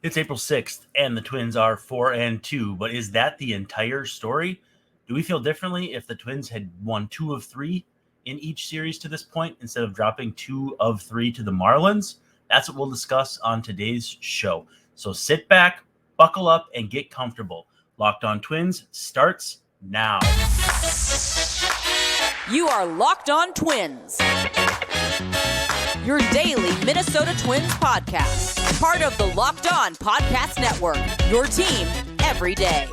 It's April 6th, and the Twins are 4-2. But is that the entire story? Do we feel differently if the Twins had won 2 of 3 in each series to this point instead of dropping 2 of 3 to the Marlins? That's what we'll discuss on today's show. So sit back, buckle up, and get comfortable. Locked On Twins starts now. You are Locked On Twins, your daily Minnesota Twins podcast. Part of the Locked On Podcast Network, your team every day.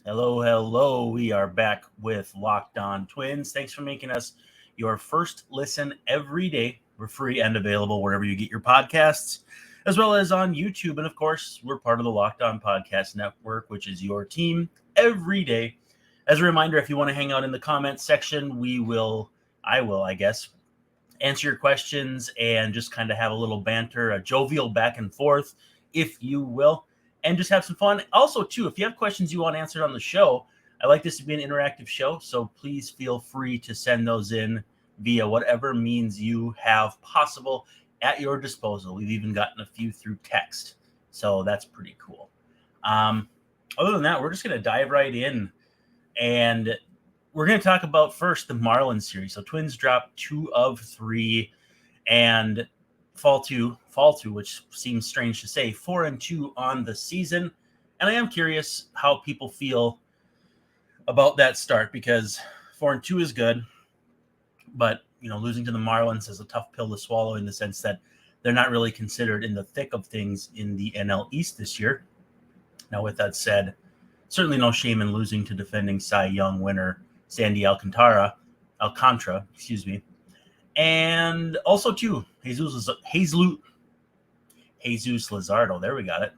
Hello. We are back with Locked On Twins. Thanks for making us your first listen every day. We're free and available wherever you get your podcasts, as well as on YouTube. And of course, we're part of the Locked On Podcast Network, which is your team every day. As a reminder, if you want to hang out in the comments section, I will, answer your questions and just kind of have a little banter, a jovial back and forth, if you will, and just have some fun. Also, too, if you have questions you want answered on the show, I like this to be an interactive show, so please feel free to send those in via whatever means you have possible at your disposal. We've even gotten a few through text, so that's pretty cool. Other than that, we're just going to dive right in. And we're going to talk about first the Marlins series. So Twins dropped 2 of 3 and fall to, which seems strange to say, 4-2 on the season. And I am curious how people feel about that start, because 4-2 is good, but losing to the Marlins is a tough pill to swallow in the sense that they're not really considered in the thick of things in the NL East this year. Now, with that said, certainly no shame in losing to defending Cy Young winner Sandy Alcantara, and also too Jesus Luzardo. There we got it.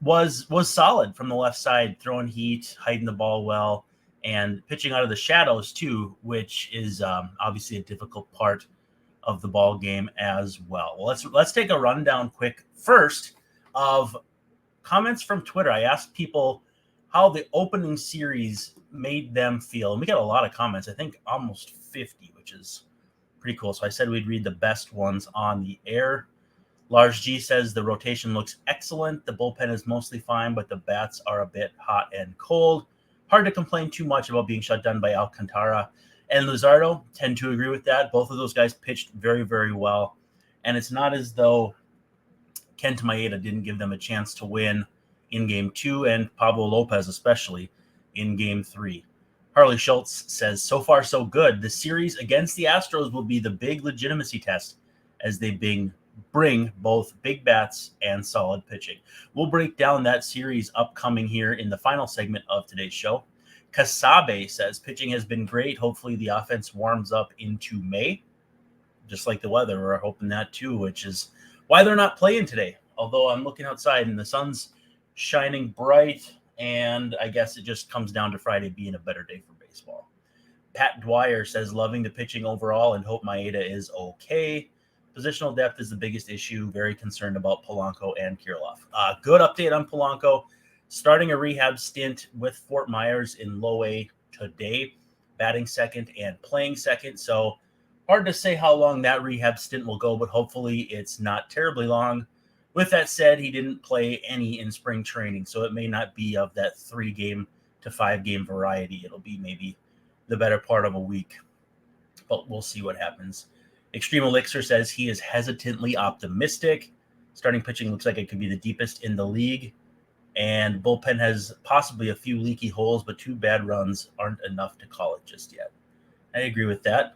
Was solid from the left side, throwing heat, hiding the ball well, and pitching out of the shadows too, which is obviously a difficult part of the ball game as well. Well, let's take a rundown quick first of comments from Twitter. I asked people how the opening series made them feel. And we got a lot of comments, I think almost 50, which is pretty cool. So I said we'd read the best ones on the air. Lars G says the rotation looks excellent. The bullpen is mostly fine, but the bats are a bit hot and cold. Hard to complain too much about being shut down by Alcantara and Luzardo. Tend to agree with that. Both of those guys pitched very, very well. And it's not as though Kenta Maeda didn't give them a chance to win in Game 2, and Pablo Lopez especially in Game 3. Harley Schultz says, so far so good. The series against the Astros will be the big legitimacy test as they bring both big bats and solid pitching. We'll break down that series upcoming here in the final segment of today's show. Kasabe says, pitching has been great. Hopefully the offense warms up into May. Just like the weather, we're hoping that too, which is why they're not playing today. Although I'm looking outside and the sun's shining bright, and I guess it just comes down to Friday being a better day for baseball. Pat Dwyer says, loving the pitching overall and hope Maeda is okay. Positional depth is the biggest issue. Very concerned about Polanco and Kirilloff. Good update on Polanco. Starting a rehab stint with Fort Myers in low A today, batting second and playing second. So hard to say how long that rehab stint will go, but hopefully it's not terribly long. With that said, he didn't play any in spring training, so it may not be of that 3-game to 5-game variety. It'll be maybe the better part of a week, but we'll see what happens. Extreme Elixir says he is hesitantly optimistic. Starting pitching looks like it could be the deepest in the league, and bullpen has possibly a few leaky holes, but 2 bad runs aren't enough to call it just yet. I agree with that.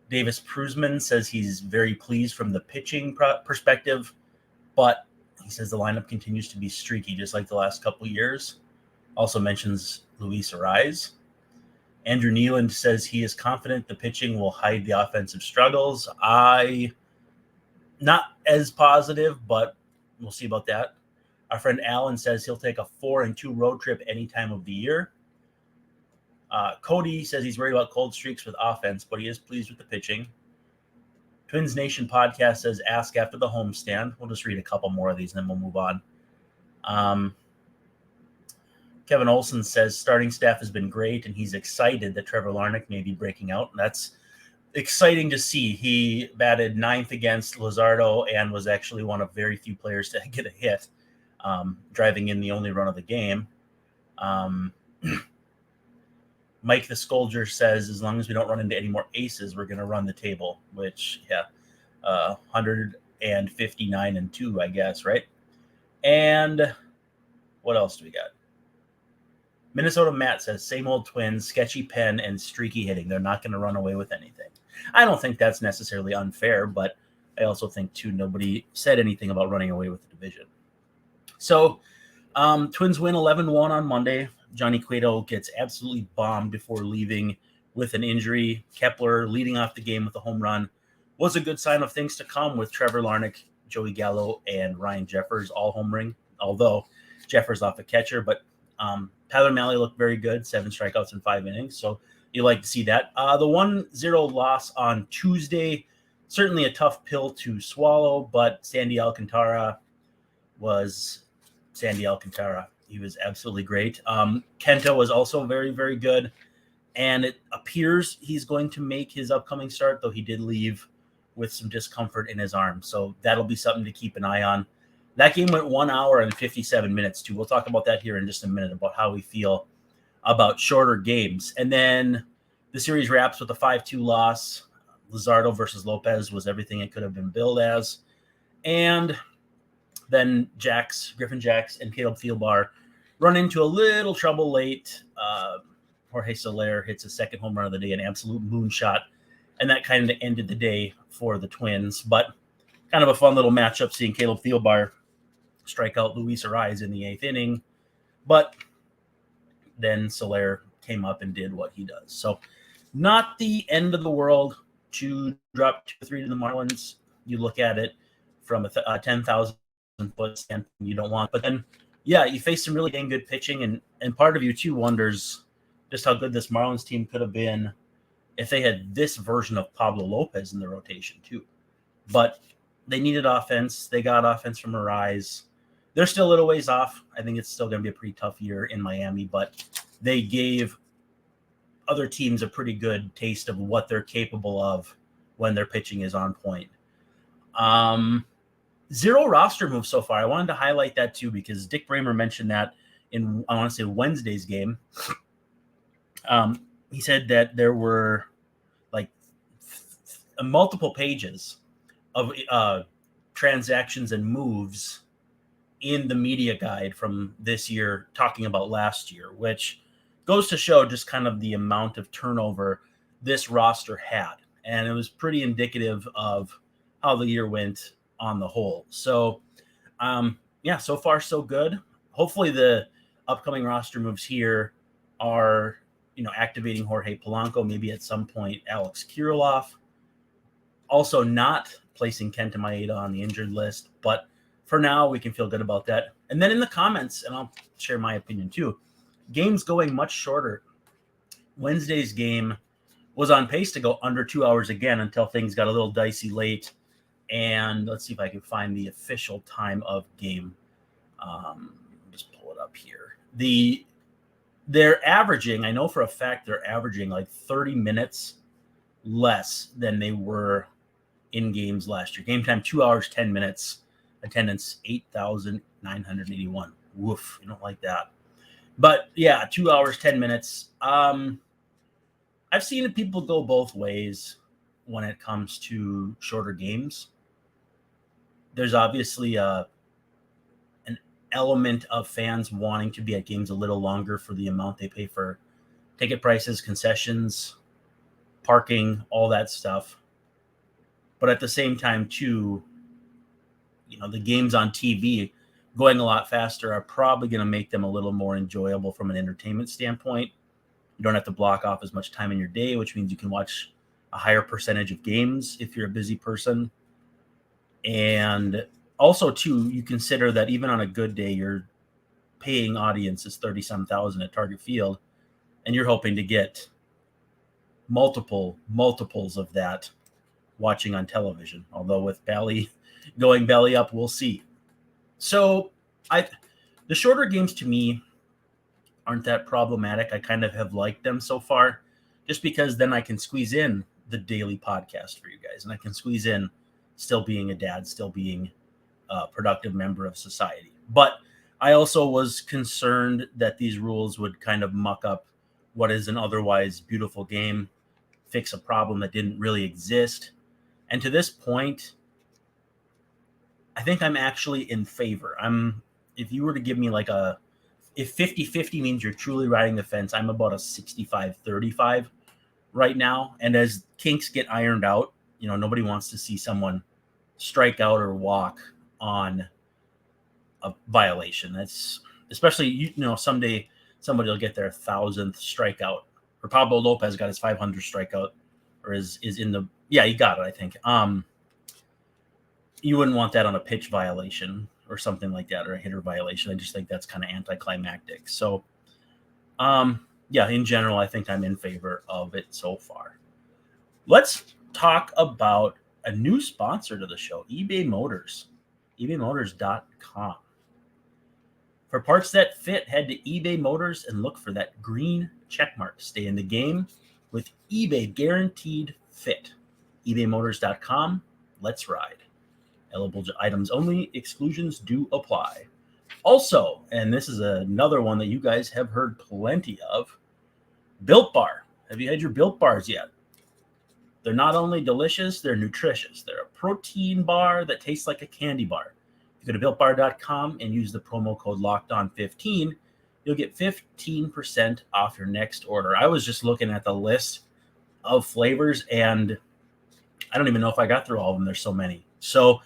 Davis Prusman says he's very pleased from the pitching perspective, but he says the lineup continues to be streaky, just like the last couple years. Also mentions Luis Ariz. Andrew Nealand says he is confident the pitching will hide the offensive struggles. I not as positive, but we'll see about that. Our friend Alan says he'll take a 4-2 road trip any time of the year. Cody says he's worried about cold streaks with offense, but he is pleased with the pitching. Twins Nation podcast says ask after the homestand. We'll just read a couple more of these and then we'll move on. Kevin Olson says starting staff has been great and he's excited that Trevor Larnach may be breaking out. And that's exciting to see. He batted ninth against Luzardo and was actually one of very few players to get a hit, driving in the only run of the game. Mike the Scolger says, as long as we don't run into any more aces, we're going to run the table, which, 159 and 2, I guess, right? And what else do we got? Minnesota Matt says, same old Twins, sketchy pen and streaky hitting. They're not going to run away with anything. I don't think that's necessarily unfair, but I also think, too, nobody said anything about running away with the division. So Twins win 11-1 on Monday. Johnny Cueto gets absolutely bombed before leaving with an injury. Kepler leading off the game with a home run was a good sign of things to come with Trevor Larnach, Joey Gallo, and Ryan Jeffers all homering, although Jeffers off a catcher. But Tyler Mahle looked very good, 7 strikeouts in 5 innings. So you like to see that. The 1-0 loss on Tuesday, certainly a tough pill to swallow, but Sandy Alcantara was Sandy Alcantara. He was absolutely great. Kenta was also very, very good. And it appears he's going to make his upcoming start, though he did leave with some discomfort in his arm. So that'll be something to keep an eye on. That game went 1 hour and 57 minutes, too. We'll talk about that here in just a minute, about how we feel about shorter games. And then the series wraps with a 5-2 loss. Luzardo versus Lopez was everything it could have been billed as. And then Griffin Jacks, and Caleb Thielbar run into a little trouble late. Jorge Soler hits a second home run of the day, an absolute moonshot, and that kind of ended the day for the Twins. But kind of a fun little matchup, seeing Caleb Thielbar strike out Luis Ariz in the 8th inning. But then Soler came up and did what he does. So not the end of the world to drop 2-3 to the Marlins. You look at it from a 10,000-foot standpoint, you don't want. But then, yeah, you face some really dang good pitching, and part of you, too, wonders just how good this Marlins team could have been if they had this version of Pablo Lopez in the rotation, too. But they needed offense. They got offense from Ariz. They're still a little ways off. I think it's still going to be a pretty tough year in Miami, but they gave other teams a pretty good taste of what they're capable of when their pitching is on point. 0 roster moves so far. I wanted to highlight that too, because Dick Bramer mentioned that in, I want to say, Wednesday's game. He said that there were like multiple pages of transactions and moves in the media guide from this year talking about last year, which goes to show just kind of the amount of turnover this roster had. And it was pretty indicative of how the year went on the whole. So, so far so good. Hopefully the upcoming roster moves here are, activating Jorge Polanco, maybe at some point Alex Kirilloff. Also not placing Kenta Maeda on the injured list, but for now we can feel good about that. And then in the comments, and I'll share my opinion too, games going much shorter. Wednesday's game was on pace to go under 2 hours again until things got a little dicey late. And let's see if I can find the official time of game. Just pull it up here. They're averaging, I know for a fact they're averaging like 30 minutes less than they were in games last year. Game time, 2 hours, 10 minutes. Attendance, 8,981. Woof, you don't like that. But yeah, 2 hours, 10 minutes. I've seen people go both ways when it comes to shorter games. There's obviously an element of fans wanting to be at games a little longer for the amount they pay for ticket prices, concessions, parking, all that stuff. But at the same time, too, the games on TV going a lot faster are probably going to make them a little more enjoyable from an entertainment standpoint. You don't have to block off as much time in your day, which means you can watch a higher percentage of games if you're a busy person. And also, too, you consider that even on a good day, your paying audience is 30-some thousand at Target Field, and you're hoping to get multiples of that watching on television. Although with going belly up, we'll see. So the shorter games to me aren't that problematic. I kind of have liked them so far, just because then I can squeeze in the daily podcast for you guys, and I can squeeze in still being a dad, still being a productive member of society. But I also was concerned that these rules would kind of muck up what is an otherwise beautiful game, fix a problem that didn't really exist. And to this point, I think I'm actually in favor. If you were to give me like if 50-50 means you're truly riding the fence, I'm about a 65-35 right now. And as kinks get ironed out, nobody wants to see someone strike out or walk on a violation. That's especially, someday somebody will get their 1,000th strikeout, or Pablo Lopez got his 500th strikeout, or is in the, yeah, he got it, I think. You wouldn't want that on a pitch violation or something like that, or a hitter violation. I just think that's kind of anticlimactic. So, yeah, in general, I think I'm in favor of it so far. Let's talk about a new sponsor to the show, eBay Motors, ebaymotors.com. For parts that fit, head to eBay Motors and look for that green check mark. Stay in the game with eBay Guaranteed Fit. ebaymotors.com. Let's ride. Eligible items only. Exclusions do apply. Also, and this is another one that you guys have heard plenty of, Built Bar. Have you had your Built Bars yet? They're not only delicious, they're nutritious. They're a protein bar that tastes like a candy bar. If you go to BuiltBar.com and use the promo code LOCKEDON15, you'll get 15% off your next order. I was just looking at the list of flavors, and I don't even know if I got through all of them. There's so many. So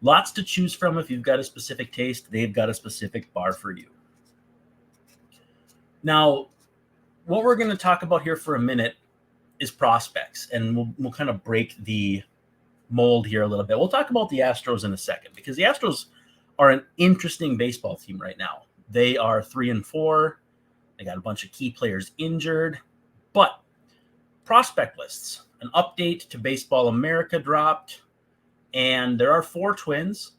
lots to choose from. If you've got a specific taste, they've got a specific bar for you. Now, what we're going to talk about here for a minute is prospects, and we'll kind of break the mold here a little bit. We'll talk about the Astros in a second, because the Astros are an interesting baseball team right now. They are 3-4. They got a bunch of key players injured, but prospect lists, an update to Baseball America dropped, and there are 4 Twins.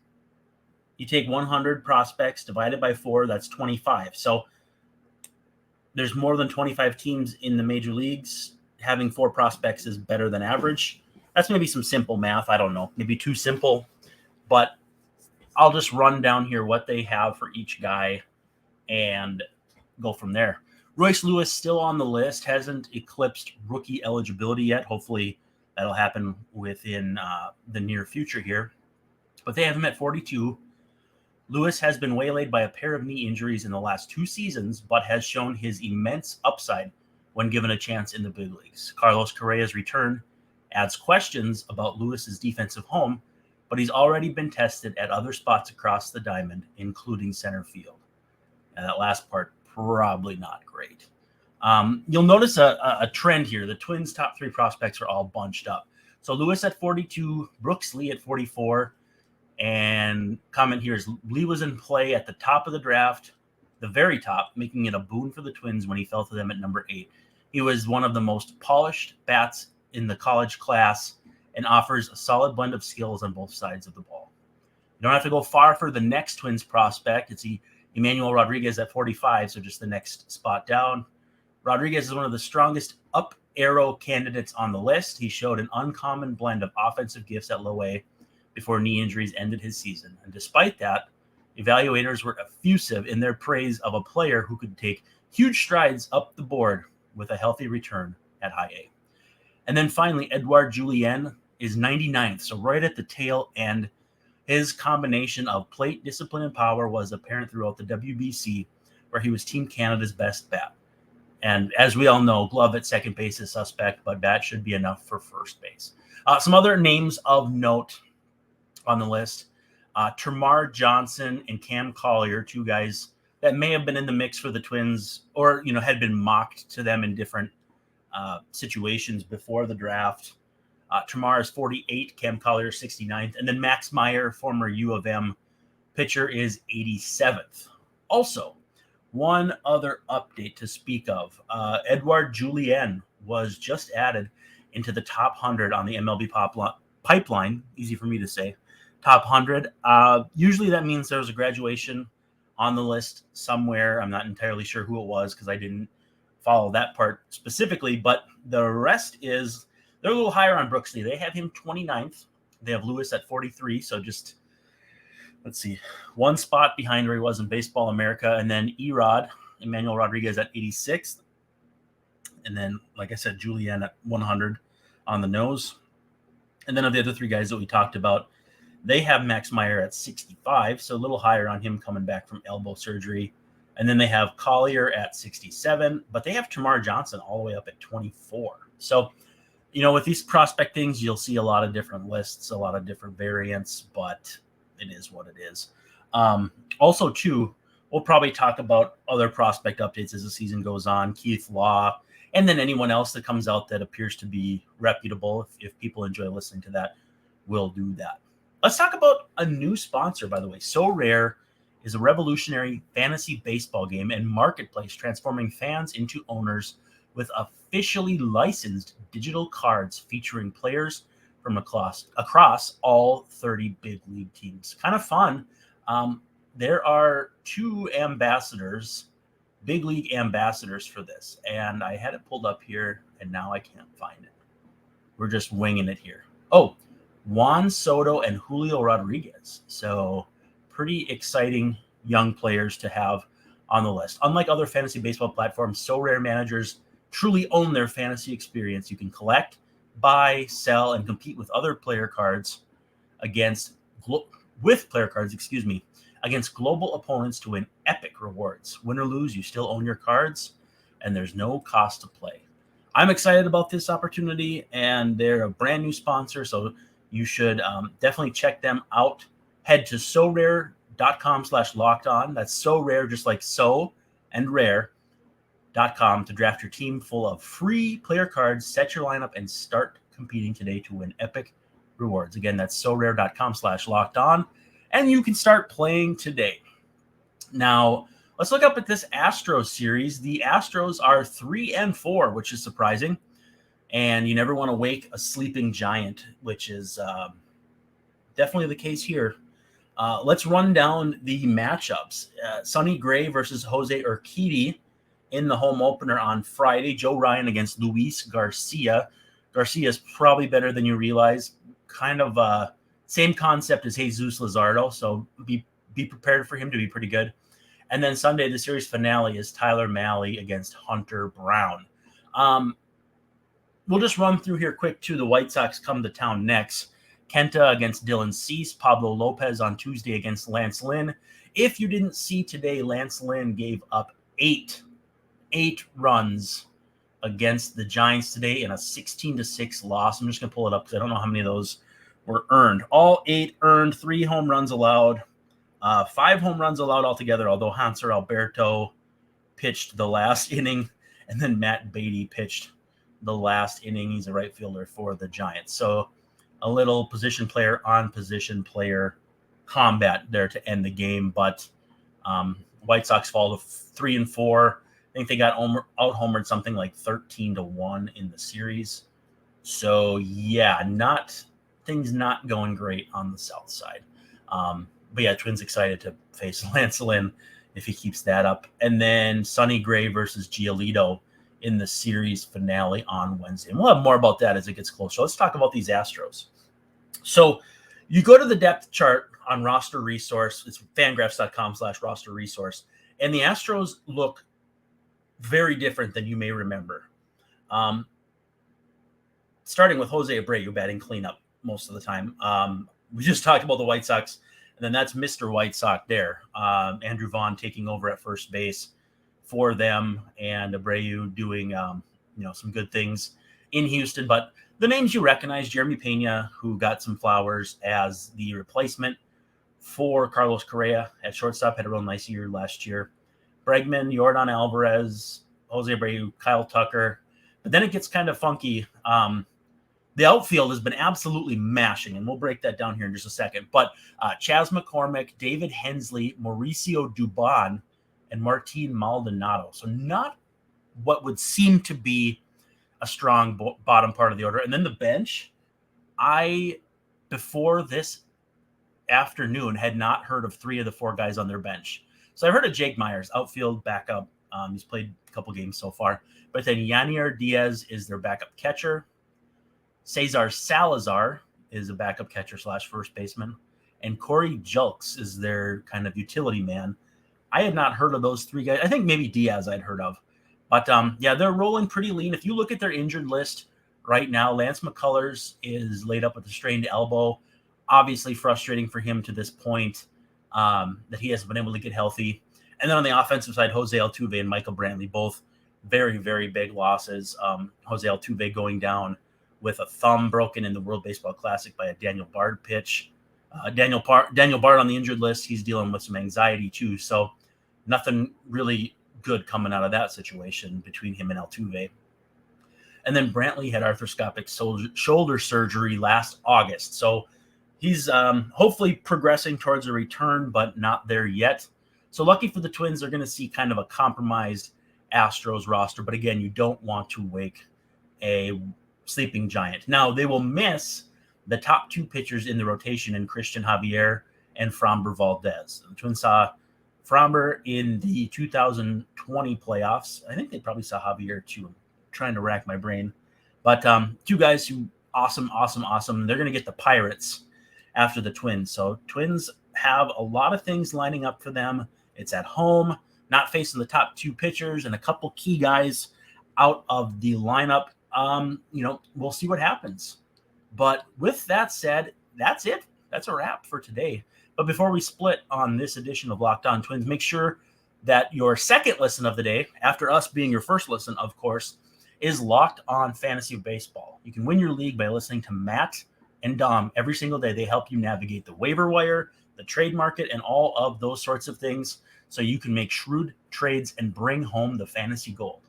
You take 100 prospects divided by 4, that's 25. So there's more than 25 teams in the major leagues. Having 4 prospects is better than average. That's maybe some simple math. I don't know, maybe too simple, but I'll just run down here what they have for each guy and go from there. Royce Lewis still on the list, hasn't eclipsed rookie eligibility yet. Hopefully that'll happen within the near future here, but they have him at 42. Lewis has been waylaid by a pair of knee injuries in the last 2 seasons, but has shown his immense upside when given a chance in the big leagues. Carlos Correa's return adds questions about Lewis's defensive home, but he's already been tested at other spots across the diamond, including center field. And that last part, probably not great. You'll notice a trend here. The Twins' top 3 prospects are all bunched up. So Lewis at 42, Brooks Lee at 44, and comment here is Lee was in play at the top of the draft, the very top, making it a boon for the Twins when he fell to them at number 8. He was one of the most polished bats in the college class and offers a solid blend of skills on both sides of the ball. You don't have to go far for the next Twins prospect. It's Emmanuel Rodriguez at 45, so just the next spot down. Rodriguez is one of the strongest up arrow candidates on the list. He showed an uncommon blend of offensive gifts at low A before knee injuries ended his season. And despite that, evaluators were effusive in their praise of a player who could take huge strides up the board with a healthy return at high A. And then finally, Edouard Julien is 99th, so right at the tail end. His combination of plate discipline and power was apparent throughout the WBC, where he was Team Canada's best bat. And as we all know, glove at second base is suspect, but bat should be enough for first base. Some other names of note on the list, Termarr Johnson and Cam Collier, 2 guys that may have been in the mix for the Twins, or had been mocked to them in different situations before the draft. Termarr is 48, Cam Collier 69th, and then Max Meyer, former U of M pitcher, is 87th. Also, one other update to speak of, Edouard Julien was just added into the top 100 on the MLB pipeline, easy for me to say, top 100. Usually that means there was a graduation on the list somewhere. I'm not entirely sure who it was because I didn't follow that part specifically, but the rest is They're a little higher on Brooks Lee. They have him 29th. They have Lewis at 43. So just, let's see, one spot behind where he was in Baseball America. And then Erod, Emmanuel Rodriguez at 86th. And then, like I said, Julian at 100 on the nose. And then of the other three guys that we talked about, they have Max Meyer at 65, so a little higher on him coming back from elbow surgery. And then they have Collier at 67, but they have Tamar Johnson all the way up at 24. So, with these prospect things, you'll see a lot of different lists, a lot of different variants, but it is what it is. Also, too, we'll probably talk about other prospect updates as the season goes on. Keith Law, and then anyone else that comes out that appears to be reputable. If people enjoy listening to that, we'll do that. Let's talk about a new sponsor, by the way. So Rare is a revolutionary fantasy baseball game and marketplace transforming fans into owners with officially licensed digital cards featuring players from across all 30 big league teams. Kind of fun. There are 2 ambassadors, big league ambassadors for this, and I had it pulled up here, and now I can't find it. We're just winging it here. Oh, Juan Soto and Julio Rodriguez. So pretty exciting young players to have on the list. Unlike other fantasy baseball platforms, So Rare managers truly own their fantasy experience. You can collect, buy, sell, and compete with other player cards against global opponents to win epic rewards. Win or lose, you still own your cards, and there's no cost to play. I'm excited about this opportunity, and they're a brand new sponsor, so you should definitely check them out. Head to sorare.com/lockedon. That's so rare, just like so and rare.com to draft your team full of free player cards, set your lineup, and start competing today to win epic rewards. Again, that's sorare.com/lockedon, and you can start playing today. Now, let's look up at this Astros series. The Astros are 3-4, which is surprising. And you never want to wake a sleeping giant, which is definitely the case here. Let's run down the matchups. Sonny Gray versus Jose Urquidy in the home opener on Friday. Joe Ryan against Luis Garcia. Garcia is probably better than you realize. Kind of same concept as Jesus Luzardo, so be prepared for him to be pretty good. And then Sunday, the series finale is Tyler Mahle against Hunter Brown. We'll just run through here quick, too. The White Sox come to town next. Kenta against Dylan Cease. Pablo Lopez on Tuesday against Lance Lynn. If you didn't see today, Lance Lynn gave up eight runs against the Giants today in a 16-6 loss. I'm just going to pull it up because I don't know how many of those were earned. All 8 earned, 3 home runs allowed, 5 home runs allowed altogether, although Hanser Alberto pitched the last inning, and then Matt Beatty pitched the last inning. He's a right fielder for the Giants. So a little position player on position player combat there to end the game. But White Sox fall to 3-4. I think they got out-homered something like 13-1 in the series. So yeah, things not going great on the south side. But yeah, Twins excited to face Lance Lynn if he keeps that up. And then Sonny Gray versus Giolito in the series finale on Wednesday. And we'll have more about that as it gets closer. Let's talk about these Astros. So you go to the depth chart on Roster Resource. It's fangraphs.com/roster resource. And the Astros look very different than you may remember. Starting with Jose Abreu batting cleanup most of the time. We just talked about the White Sox, and then that's Mr. White Sox there. Andrew Vaughn taking over at first base for them, and Abreu doing some good things in Houston. But the names you recognize: Jeremy Pena, who got some flowers as the replacement for Carlos Correa at shortstop, had a real nice year last year. Bregman, Yordan Alvarez, Jose Abreu, Kyle Tucker. But then it gets kind of funky. The outfield has been absolutely mashing, and we'll break that down here in just a second. But Chas McCormick, David Hensley, Mauricio Dubon, and Martin Maldonado. So not what would seem to be a strong bottom part of the order. And then the bench, before this afternoon, had not heard of 3 of the 4 guys on their bench. So I heard of Jake Myers, outfield backup. He's played a couple games so far. But then Yanier Diaz is their backup catcher. Cesar Salazar is a backup catcher / first baseman. And Corey Julks is their kind of utility man. I had not heard of those three guys. I think maybe Diaz I'd heard of. But, yeah, they're rolling pretty lean. If you look at their injured list right now, Lance McCullers is laid up with a strained elbow. Obviously frustrating for him to this point that he hasn't been able to get healthy. And then on the offensive side, Jose Altuve and Michael Brantley, both very, very big losses. Jose Altuve going down with a thumb broken in the World Baseball Classic by a Daniel Bard pitch. Daniel Bard on the injured list, he's dealing with some anxiety too. So nothing really good coming out of that situation between him and Altuve. And then Brantley had arthroscopic shoulder surgery last August. So he's hopefully progressing towards a return, but not there yet. So lucky for the Twins, they're going to see kind of a compromised Astros roster. But again, you don't want to wake a sleeping giant. Now, they will miss the top two pitchers in the rotation in Christian Javier and Framber Valdez. The Twins saw Framber in the 2020 playoffs. I think they probably saw Javier too. I'm trying to rack my brain. But two guys who awesome. They're going to get the Pirates after the Twins. So Twins have a lot of things lining up for them. It's at home, not facing the top two pitchers and a couple key guys out of the lineup. We'll see what happens. But with that said, that's it. That's a wrap for today. But before we split on this edition of Locked On Twins, make sure that your second listen of the day, after us being your first listen, of course, is Locked On Fantasy Baseball. You can win your league by listening to Matt and Dom every single day. They help you navigate the waiver wire, the trade market, and all of those sorts of things so you can make shrewd trades and bring home the fantasy gold.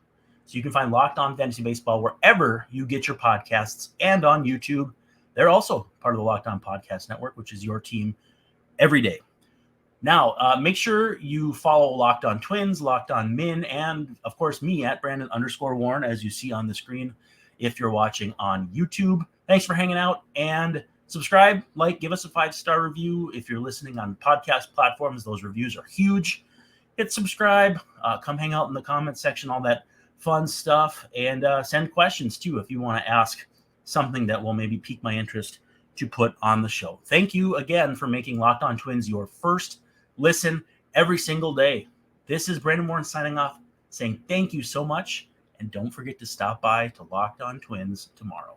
So you can find Locked On Fantasy Baseball wherever you get your podcasts and on YouTube. They're also part of the Locked On Podcast Network, which is your team every day. Now, make sure you follow Locked On Twins, Locked On Min, and, of course, me at Brandon_Warren, as you see on the screen if you're watching on YouTube. Thanks for hanging out, and subscribe, give us a 5-star review. If you're listening on podcast platforms, those reviews are huge. Hit subscribe, come hang out in the comments section, all that fun stuff, and send questions, too, if you want to ask something that will maybe pique my interest to put on the show. Thank you again for making Locked On Twins your first listen every single day. This is Brandon Warren signing off, saying thank you so much, and don't forget to stop by to Locked On Twins tomorrow.